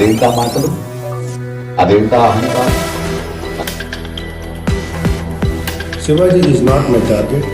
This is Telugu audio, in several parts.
అదేంటా మాటలు, అదేంటా అహంకారం? Shivaji is not my target.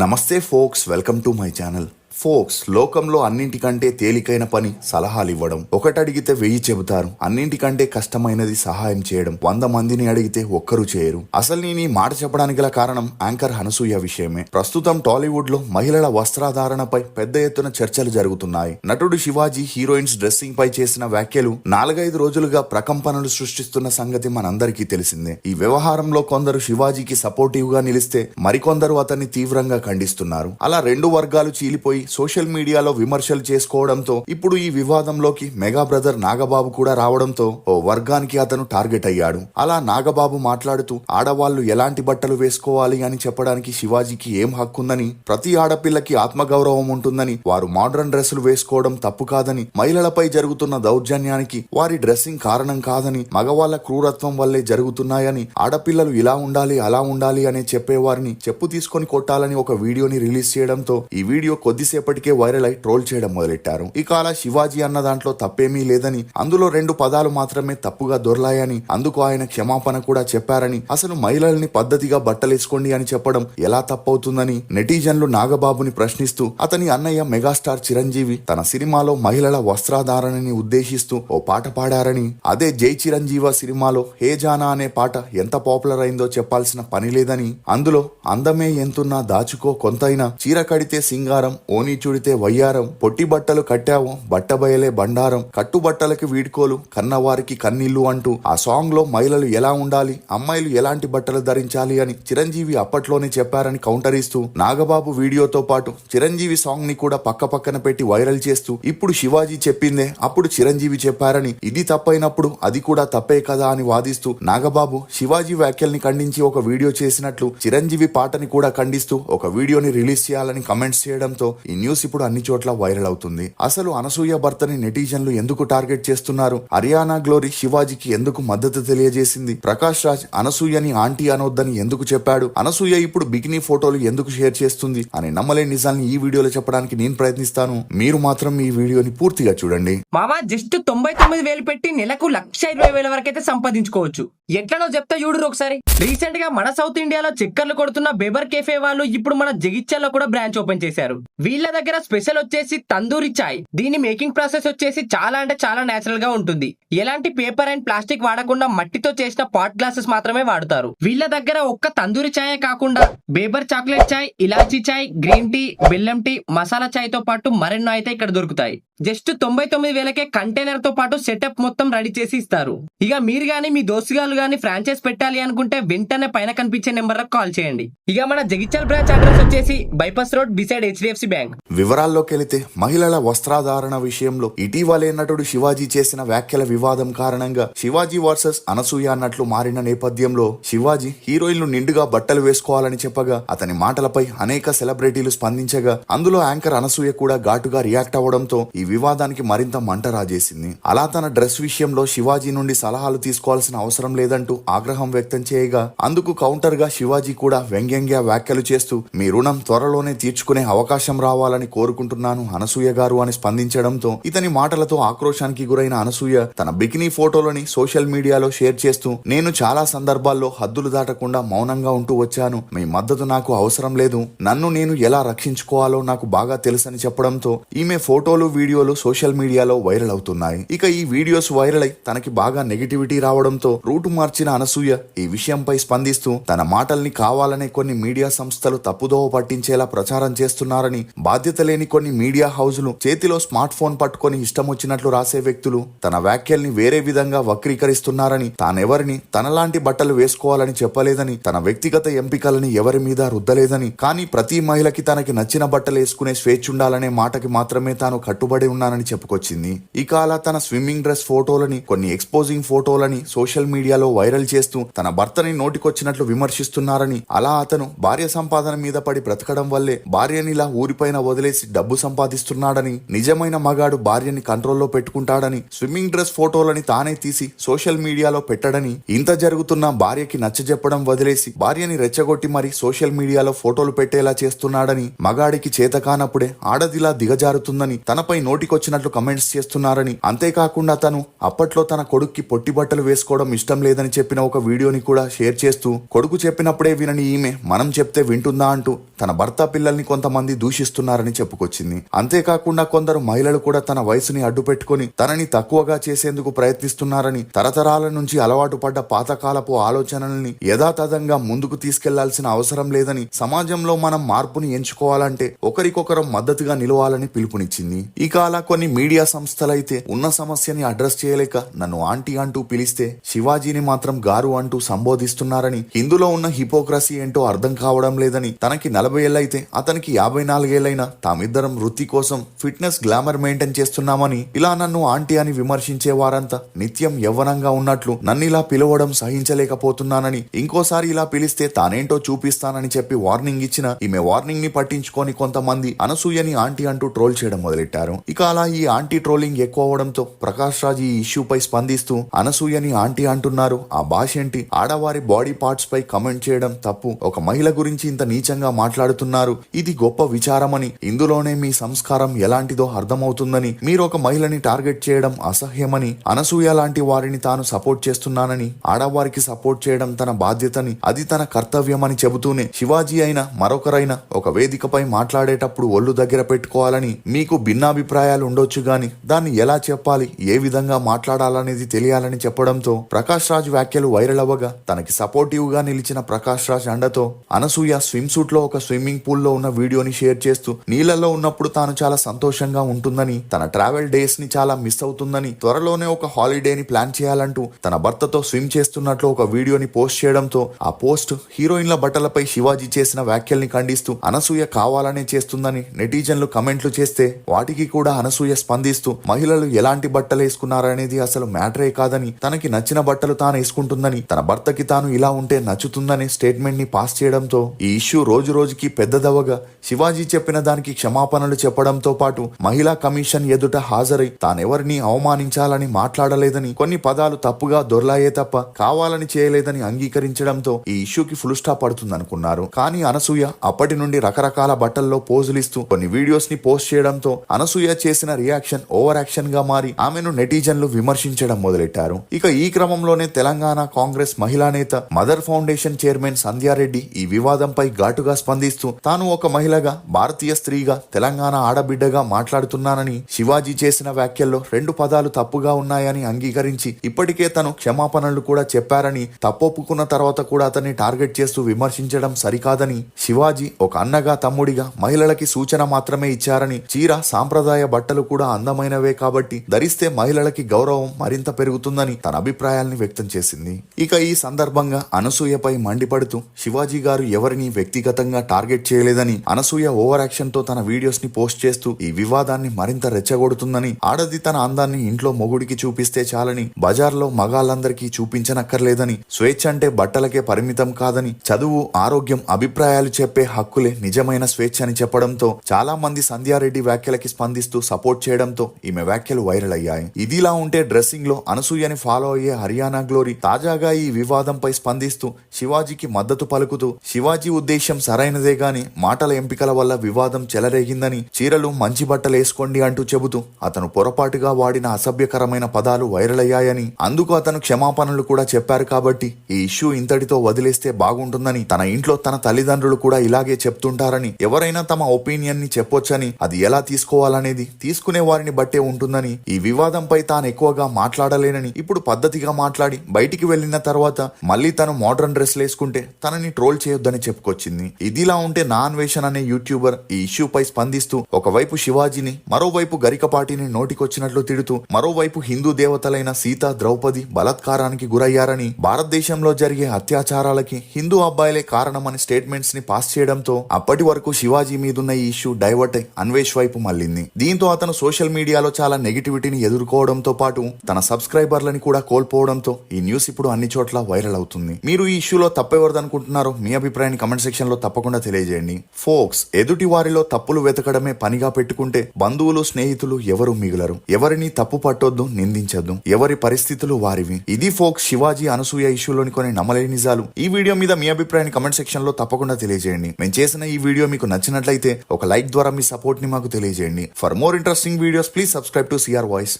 నమస్తే folks, welcome to my channel. Folks, లోకంలో అన్నింటికంటే తేలికైన పని సలహాలు ఇవ్వడం. ఒకటి అడిగితే 1000 చెబుతారు. అన్నింటికంటే కష్టమైనది సహాయం చేయడం. 100 మందిని అడిగితే ఒక్కరు చేయరు. అసలు నేను ఈ మాట చెప్పడానికి గల కారణం యాంకర్ అనసూయ విషయమే. ప్రస్తుతం టాలీవుడ్ లో మహిళల వస్త్రధారణపై పెద్ద ఎత్తున చర్చలు జరుగుతున్నాయి. నటుడు శివాజీ హీరోయిన్స్ డ్రెస్సింగ్ పై చేసిన వ్యాఖ్యలు 4-5 రోజులుగా ప్రకంపనలు సృష్టిస్తున్న సంగతి మనందరికీ తెలిసిందే. ఈ వ్యవహారంలో కొందరు శివాజీకి సపోర్టివ్ గా నిలిస్తే మరికొందరు అతన్ని తీవ్రంగా ఖండిస్తున్నారు. అలా 2 వర్గాలు చీలిపోయి సోషల్ మీడియాలో విమర్శలు చేసుకోవడంతో ఇప్పుడు ఈ వివాదంలోకి మెగా బ్రదర్ నాగబాబు కూడా రావడంతో ఓ వర్గానికి అతను టార్గెట్ అయ్యాడు. అలా నాగబాబు మాట్లాడుతూ ఆడవాళ్లు ఎలాంటి బట్టలు వేసుకోవాలి అని చెప్పడానికి శివాజీకి ఏం హక్కుందని, ప్రతి ఆడపిల్లకి ఆత్మగౌరవం ఉంటుందని, వారు మోడర్న్ డ్రెస్సులు వేసుకోవడం తప్పు కాదని, మహిళలపై జరుగుతున్న దౌర్జన్యానికి వారి డ్రెస్సింగ్ కారణం కాదని, మగవాళ్ల క్రూరత్వం వల్లే జరుగుతున్నాయని, ఆడపిల్లలు ఇలా ఉండాలి అలా ఉండాలి అనే చెప్పేవారిని చెప్పు తీసుకొని కొట్టాలని ఒక వీడియోని రిలీజ్ చేయడంతో ఈ వీడియో కొద్దిసేపటికే వైరల్ అయి ట్రోల్ చేయడం మొదలెట్టారు. ఇక అలా శివాజీ అన్న దాంట్లో తప్పేమీ లేదని, అందులో 2 పదాలు మాత్రమే తప్పుగా దొర్లాయని, అందుకు ఆయన క్షమాపణ కూడా చెప్పారని, అసలు మహిళల్ని పద్ధతిగా బట్టలేసుకోండి అని చెప్పడం ఎలా తప్పవుతుందని నెటిజన్లు నాగబాబుని ప్రశ్నిస్తూ అతని అన్నయ్య మెగాస్టార్ చిరంజీవి తన సినిమాలో మహిళల వస్త్రధారణని ఉద్దేశిస్తూ ఓ పాట పాడారని, అదే జై చిరంజీవ సినిమాలో హే జానా అనే పాట ఎంత పాపులర్ అయిందో చెప్పాల్సిన పని లేదని, అందులో అందమే ఎంతున్నా దాచుకో కొంతైనా, చీర కడితే సింగారం, ఓని చుడితే వయ్యారం, పొట్టి బట్టలు కట్టావు బట్టబయలే బండారం, కట్టుబట్టలకి వీడ్కోలు కన్నవారికి కన్నీళ్లు అంటూ ఆ సాంగ్ లో మహిళలు ఎలా ఉండాలి, అమ్మాయిలు ఎలాంటి బట్టలు ధరించాలి అని చిరంజీవి అప్పట్లోనే చెప్పారని కౌంటర్ ఇస్తూ నాగబాబు వీడియోతో పాటు చిరంజీవి సాంగ్ ని కూడా పక్కన పెట్టి వైరల్ చేస్తూ ఇప్పుడు శివాజీ చెప్పిందే అప్పుడు చిరంజీవి చెప్పారని, ఇది తప్పైనప్పుడు అది కూడా తప్పే కదా అని వాదిస్తూ నాగబాబు శివాజీ వ్యాఖ్యల్ని ఖండించి ఒక వీడియో చేసినట్లు చిరంజీవి పాటని కూడా ఖండిస్తూ ఒక వీడియోని రిలీజ్ చేయాలని కమెంట్స్ చేయడంతో ఈ న్యూస్ ఇప్పుడు అన్ని చోట్ల వైరల్ అవుతుంది. అసలు అనసూయ భర్తని నెటిజన్లు ఎందుకు టార్గెట్ చేస్తున్నారు? హరియానా గ్లోరీ శివాజీకి ఎందుకు మద్దతు తెలియజేసింది? ప్రకాష్ రాజ్ అనసూయని ఆంటీ అనొద్దని ఎందుకు చెప్పాడు? అనసూయ ఇప్పుడు బికినీ ఫోటోలు ఎందుకు షేర్ చేస్తుంది అని నమ్మలేని నిజాన్ని ఈ వీడియోలో చెప్పడానికి నేను ప్రయత్నిస్తాను. మీరు మాత్రం ఈ వీడియోని పూర్తిగా చూడండి. మామా జస్ట్ 99,000 పెట్టి నెలకు 1,20,000 వరకైతే సంపాదించుకోవచ్చు. ఎట్లనో చెప్తా చూడు ఒకసారి. రీసెంట్ గా మన సౌత్ ఇండియాలో చక్కర్లు కొడుతున్న బెబర్ కేఫే వాళ్ళు ఇప్పుడు మన జగిత్యాలలో కూడా బ్రాంచ్ ఓపెన్ చేశారు. వీళ్ళ దగ్గర స్పెషల్ వచ్చేసి తందూరి చాయ్. దీని మేకింగ్ ప్రాసెస్ వచ్చేసి చాలా అంటే చాలా నేచురల్ గా ఉంటుంది. ఎలాంటి పేపర్ అండ్ ప్లాస్టిక్ వాడకుండా మట్టితో చేసిన పాట్ గ్లాసెస్ మాత్రమే వాడతారు. వీళ్ళ దగ్గర ఒక్క తందూరి చాయే కాకుండా బేబర్ చాక్లెట్ చాయ్, ఇలాచీ చాయ్, గ్రీన్ టీ, బెల్లం టీ, మసాలా చాయ్ తో పాటు మరెన్నో అయితే ఇక్కడ దొరుకుతాయి. జస్ట్ 99,000కే కంటైనర్ తో పాటు సెటప్ మొత్తం రెడీ చేసి ఇస్తారు. ఇక మీరు గానీ మీ దోస్తుగాలు గానీ ఫ్రాంచైజ్ పెట్టాలి అనుకుంటే వెంటనే పైన కనిపించే నెంబర్ లకు కాల్ చేయండి. ఇక మన జగిత్యాల బ్రాంచ్ అడ్రస్ వచ్చేసి bypass road beside HDFC bank. వివరాల్లోకి వెళితే మహిళల వస్త్రధారణ విషయంలో ఇటీవలే నటుడు శివాజీ చేసిన వ్యాఖ్యల వివాదం కారణంగా శివాజీ వర్సెస్ అనసూయ అన్నట్లు మారిన నేపథ్యంలో శివాజీ హీరోయిన్లు నిండుగా బట్టలు వేసుకోవాలని చెప్పగా అతని మాటలపై అనేక సెలబ్రిటీలు స్పందించగా అందులో యాంకర్ అనసూయ కూడా ఘాటుగా రియాక్ట్ అవ్వడంతో ఈ వివాదానికి మరింత మంట రాజేసింది. అలా తన డ్రెస్ విషయంలో శివాజీ నుండి సలహాలు తీసుకోవాల్సిన అవసరం లేదంటూ ఆగ్రహం వ్యక్తం చేయగా అందుకు కౌంటర్ గా శివాజీ కూడా వ్యంగ్యంగా వ్యాఖ్యలు చేస్తూ మీ రుణం త్వరలోనే తీర్చుకునే అవకాశం రావాలని కోరుకుంటున్నాను అనసూయ గారు అని స్పందించడంతో ఇతని మాటలతో ఆక్రోశానికి గురైన అనసూయ తన బికినీ ఫోటోలని సోషల్ మీడియాలో షేర్ చేస్తూ నేను చాలా సందర్భాల్లో హద్దులు దాటకుండా మౌనంగా ఉంటూ వచ్చాను. మీ మద్దతు నాకు అవసరం లేదు. నన్ను నేను ఎలా రక్షించుకోవాలో నాకు బాగా తెలుసని చెప్పడంతో ఈమె ఫోటోలు వీడియోలు సోషల్ మీడియాలో వైరల్ అవుతున్నాయి. ఇక ఈ వీడియోస్ వైరల్ అయి తనకి బాగా నెగిటివిటీ రావడంతో రూటు మార్చిన అనసూయ ఈ విషయంపై స్పందిస్తూ తన మాటల్ని కావాలనే కొన్ని మీడియా సంస్థలు తప్పుదోవ పట్టించేలా ప్రచారం చేస్తున్నారని, బాధ్యత లేని కొన్ని మీడియా హౌజులు చేతిలో స్మార్ట్ ఫోన్ పట్టుకొని ఇష్టం వచ్చినట్లు రాసే వ్యక్తులు తన వ్యాఖ్యల్ని వేరే విధంగా వక్రీకరిస్తున్నారని, తానెవరిని తనలాంటి బట్టలు వేసుకోవాలని చెప్పలేదని, తన వ్యక్తిగత ఎంపికలని ఎవరి మీద రుద్దలేదని, కానీ ప్రతి మహిళకి తనకి నచ్చిన బట్టలు వేసుకునే స్వేచ్ఛ ఉండాలనే మాటకి మాత్రమే తాను కట్టుబడి ఉన్నానని చెప్పుకొచ్చింది. ఇక అలా తన స్విమ్మింగ్ డ్రెస్ ఫోటోలని, కొన్ని ఎక్స్పోజింగ్ ఫోటోలని సోషల్ మీడియాలో మీడియాలో వైరల్ చేస్తూ తన భర్తని నోటికొచ్చినట్లు విమర్శిస్తున్నారని, అలా అతను భార్య సంపాదన మీద పడి బ్రతకడం వల్లే భార్యని ఇలా ఊరిపైన వదిలేసి డబ్బు సంపాదిస్తున్నాడని, నిజమైన మగాడు భార్యని కంట్రోల్లో పెట్టుకుంటాడని, స్విమ్మింగ్ డ్రెస్ ఫోటోలని తానే తీసి సోషల్ మీడియాలో పెట్టడని, ఇంత జరుగుతున్నా భార్యకి నచ్చజెప్పడం వదిలేసి భార్యని రెచ్చగొట్టి మరి సోషల్ మీడియాలో ఫోటోలు పెట్టేలా చేస్తున్నాడని, మగాడికి చేత కానప్పుడే ఆడదిలా దిగజారుతుందని తనపై నోటికొచ్చినట్లు కమెంట్స్ చేస్తున్నారని, అంతేకాకుండా తను అప్పట్లో తన కొడుక్కి పొట్టి బట్టలు వేసుకోవడం ఇష్టం లేదని చెప్పిన ఒక వీడియోని కూడా షేర్ చేస్తూ, కొడుకు చెప్పినప్పుడే వినని ఈమె మనం చెప్తే వింటుందా అంటూ తన భర్త పిల్లల్ని కొంతమంది దూషిస్తున్నారని చెప్పుకొచ్చింది. అంతేకాకుండా కొందరు మహిళలు కూడా తన వయసుని అడ్డు పెట్టుకుని తనని తక్కువగా చేసేందుకు ప్రయత్నిస్తున్నారని, తరతరాల నుంచి అలవాటు పడ్డ పాతకాలపు ఆలోచనల్ని యథాతథంగా ముందుకు తీసుకెళ్లాల్సిన అవసరం లేదని, సమాజంలో మనం మార్పుని ఎంచుకోవాలంటే ఒకరికొకరం మద్దతుగా నిలవాలని పిలుపునిచ్చింది. ఇక అలా కొన్ని మీడియా సంస్థలైతే ఉన్న సమస్యని అడ్రస్ చేయలేక నన్ను ఆంటీ అంటూ పిలిస్తే శివాజీని మాత్రం గారు అంటూ సంబోధిస్తున్నారని, ఇందులో ఉన్న హిపోక్రసీ ఏంటో అర్థం కావడం లేదని, తనకి 40 ఏళ్లైతే అతనికి 54 ఏళ్లైనా తామిద్దరం వృత్తి కోసం ఫిట్నెస్ గ్లామర్ మెయింటైన్ చేస్తున్నామని, ఇలా నన్ను ఆంటీ అని విమర్శించే వారంతా నిత్యం యవ్వనంగా ఉన్నట్లు నన్ను ఇలా పిలవడం సహించలేకపోతున్నానని, ఇంకోసారి ఇలా పిలిస్తే తానేంటో చూపిస్తానని చెప్పి వార్నింగ్ ఇచ్చిన ఈమె వార్నింగ్ ని పట్టించుకొని కొంతమంది అనసూయని ఆంటీ అంటూ ట్రోల్ చేయడం మొదలెట్టారు. ఇక అలా ఈ ఆంటీ ట్రోలింగ్ ఎక్కువ అవడంతో ప్రకాష్ రాజ్ ఈ ఇష్యూపై స్పందిస్తూ అనసూయని ఆంటీ అంటున్నారు, ఆ భాష ఏంటి, ఆడవారి బాడీ పార్ట్స్ పై కమెంట్ చేయడం తప్పు, ఒక మహిళ గురించి ఇంత నీచంగా మాట్లాడుతున్నారు, ఇది గొప్ప విచారమని, ఇందులోనే మీ సంస్కారం ఎలాంటిదో అర్థమవుతుందని, మీరు ఒక మహిళని టార్గెట్ చేయడం అసహ్యమని, అనసూయ లాంటి వారిని తాను సపోర్ట్ చేస్తున్నానని, ఆడవారికి సపోర్ట్ చేయడం తన బాధ్యతని, అది తన కర్తవ్యమని చెబుతూనే శివాజీ అయినా మరొకరైనా ఒక వేదికపై మాట్లాడేటప్పుడు ఒళ్ళు దగ్గర పెట్టుకోవాలని, మీకు భిన్నాభిప్రాయాలు ఉండొచ్చు గాని దాన్ని ఎలా చెప్పాలి, ఏ విధంగా మాట్లాడాలనేది తెలియాలని చెప్పడంతో ప్రకాష్ రాజ్ వ్యాఖ్యలు వైరల్ అవ్వగా తనకి సపోర్టివ్ గా నిలిచిన ప్రకాష్ రాజ్ అండతో అనసూయ స్విమ్ సూట్ లో ఒక స్విమ్మింగ్ పూల్ లో ఉన్న వీడియోని షేర్ చేస్తూ నీళ్లలో ఉన్నప్పుడు తాను చాలా సంతోషంగా ఉంటుందని, తన ట్రావెల్ డేస్ ని చాలా మిస్ అవుతుందని, త్వరలోనే ఒక హాలిడేని ప్లాన్ చేయాలంటూ తన భర్తతో స్విమ్ చేస్తున్నట్లు ఒక వీడియోని పోస్ట్ చేయడంతో ఆ పోస్ట్ హీరోయిన్ల బట్టలపై శివాజీ చేసిన వ్యాఖ్యల్ని ఖండిస్తూ అనసూయ కావాలనే చేస్తుందని నెటిజన్లు కమెంట్లు చేస్తే వాటికి కూడా అనసూయ స్పందిస్తూ మహిళలు ఎలాంటి బట్టలు వేసుకున్నారనేది అసలు మ్యాటరే కాదని, తనకి నచ్చిన బట్టలు తాను వేసుకుంటుందని, తన భర్తకి తాను ఇలా ఉంటే నచ్చుతుందని స్టేట్మెంట్ ని పాస్ చేయడంతో ఈ ఇష్యూ రోజు రోజుకి పెద్దదవగా శివాజీ చెప్పిన దానికి క్షమాపణలు చెప్పడంతో పాటు మహిళా కమిషన్ ఎదుట హాజరై తానెవరిని అవమానించాలని మాట్లాడలేదని, కొన్ని పదాలు తప్పుగా దొర్లాయే తప్ప కావాలని చేయలేదని అంగీకరించడంతో ఈ ఇష్యూకి ఫుల్ స్టాప్ పడుతుందనుకున్నారు. కానీ అనసూయ అప్పటి నుండి రకరకాల బట్టల్లో పోజులిస్తూ కొన్ని వీడియోస్ ని పోస్ట్ చేయడంతో అనసూయ చేసిన రియాక్షన్ ఓవర్ యాక్షన్ గా మారి ఆమెను నెటిజన్లు విమర్శించడం మొదలెట్టారు. ఇక ఈ క్రమంలోనే తెలంగాణ కాంగ్రెస్ మహిళా నేత మదర్ ఫౌండేషన్ చైర్మన్ సంధ్యారెడ్డి ఈ వివాదంపై ఘాటుగా స్పందిస్తూ తాను ఒక మహిళగా, భారతీయ స్త్రీగా, తెలంగాణ ఆడబిడ్డగా మాట్లాడుతున్నానని, శివాజీ చేసిన వ్యాఖ్యల్లో 2 పదాలు తప్పుగా ఉన్నాయని అంగీకరించి ఇప్పటికే తను క్షమాపణలు కూడా చెప్పారని, తప్పొప్పుకున్న తర్వాత కూడా అతన్ని టార్గెట్ చేస్తూ విమర్శించడం సరికాదని, శివాజీ ఒక అన్నగా తమ్ముడిగా మహిళలకి సూచన మాత్రమే ఇచ్చారని, చీర సాంప్రదాయ బట్టలు కూడా అందమైనవే కాబట్టి ధరిస్తే మహిళలకి గౌరవం మరింత పెరుగుతుందని తన అభిప్రాయాల్ని వ్యక్తం చేసింది. ఇక ఈ సందర్భంగా అనసూయపై మండిపడుతూ శివాజీ గారు ఎవరిని వ్యక్తిగతంగా టార్గెట్ చేయలేదని, అనసూయ ఓవర్ యాక్షన్ తో తన వీడియోస్ ని పోస్ట్ చేస్తూ ఈ వివాదాన్ని మరింత రెచ్చగొడుతుందని, ఆడది తన అందాన్ని ఇంట్లో మొగుడికి చూపిస్తే చాలని, బజార్లో మగాళ్ళందరికీ చూపించనక్కర్లేదని, స్వేచ్ఛ అంటే బట్టలకే పరిమితం కాదని, చదువు, ఆరోగ్యం, అభిప్రాయాలు చెప్పే హక్కులే నిజమైన స్వేచ్ఛ అని చెప్పడంతో చాలా మంది సంధ్యారెడ్డి వ్యాఖ్యలకి స్పందిస్తూ సపోర్ట్ చేయడంతో ఈమె వ్యాఖ్యలు వైరల్ అయ్యాయి. ఇదిలా ఉంటే డ్రెస్సింగ్ లో అనసూయని ఫాలో అయ్యే హర్యానా గ్లోరీ తాజాగా ఈ వివాదంపై స్పందిస్తూ శివాజీకి మద్దతు పలుకుతూ, శివాజీ ఉద్దేశం సరైనదే గాని మాటల ఎంపికల వల్ల వివాదం చెలరేగిందని, చీరలు మంచి బట్టలు వేసుకోండి అంటూ చెబుతూ అతను పొరపాటుగా వాడిన అసభ్యకరమైన పదాలు వైరల్ అయ్యాయని, అందుకు అతను క్షమాపణలు కూడా చెప్పారు కాబట్టి ఈ ఇష్యూ ఇంతటితో వదిలేస్తే బాగుంటుందని, తన ఇంట్లో తన తల్లిదండ్రులు కూడా ఇలాగే చెప్తుంటారని, ఎవరైనా తమ ఒపీనియన్ ని చెప్పొచ్చని, అది ఎలా తీసుకోవాలనేది తీసుకునే వారిని బట్టే ఉంటుందని, ఈ వివాదంపై తాను ఎక్కువగా మాట్లాడలేనని, ఇప్పుడు పద్ధతిగా మాట్లాడి బయటికి వెళ్లిన తర్వాత మళ్ళీ తను మోడర్న్ డ్రెస్ వేసుకుంటే తనని ట్రోల్ చేయొద్దని చెప్పుకొచ్చింది. ఇదిలా ఉంటే నా అన్వేషణ అనే యూట్యూబర్ ఈ ఇష్యూపై స్పందిస్తూ ఒకవైపు శివాజీని, మరోవైపు గరికపాటిని నోటికొచ్చినట్లు తిడుతూ, మరోవైపు హిందూ దేవతలైన సీత, ద్రౌపది బలాత్కారానికి గురయ్యారని, భారతదేశంలో జరిగే అత్యాచారాలకి హిందూ అబ్బాయిలే కారణమని స్టేట్మెంట్స్ ని పాస్ చేయడంతో అప్పటి వరకు శివాజీ మీదున్న ఈ ఇష్యూ డైవర్ట్ అయి అన్వేష్ వైపు మళ్ళింది. దీంతో అతను సోషల్ మీడియాలో చాలా నెగిటివిటీని ఎదుర్కోవడంతో పాటు తన సబ్స్క్రైబర్లని కూడా కోల్పోవడంతో ఈ న్యూస్ ఇప్పుడు అన్ని చోట్ల వైరల్ అవుతుంది. మీరు ఈ ఇష్యూలో తప్పెవరదనుకుంటున్నారో మీ అభిప్రాయాన్ని కమెంట్ సెక్షన్ లో తప్పకుండా తెలియజేయండి. ఫోక్స్, ఎదుటి వారిలో తప్పులు వెతకడమే పనిగా పెట్టుకుంటే బంధువులు స్నేహితులు ఎవరు మిగులరు. ఎవరిని తప్పు పట్టొద్దు, నిందించొద్దు. ఎవరి పరిస్థితులు వారివి. ఇది ఫోక్స్ శివాజీ అనసూయ ఇష్యూలోని కొన్ని నమ్మలేని నిజాలు. ఈ వీడియో మీద మీ అభిప్రాయాన్ని కమెంట్ సెక్షన్ లో తప్పకుండా తెలియజేయండి. మేము చేసిన ఈ వీడియో మీకు నచ్చినట్లయితే ఒక లైక్ ద్వారా మీ సపోర్ట్ ని మాకు తెలియజేయండి. For more interesting videos please subscribe to CR voice.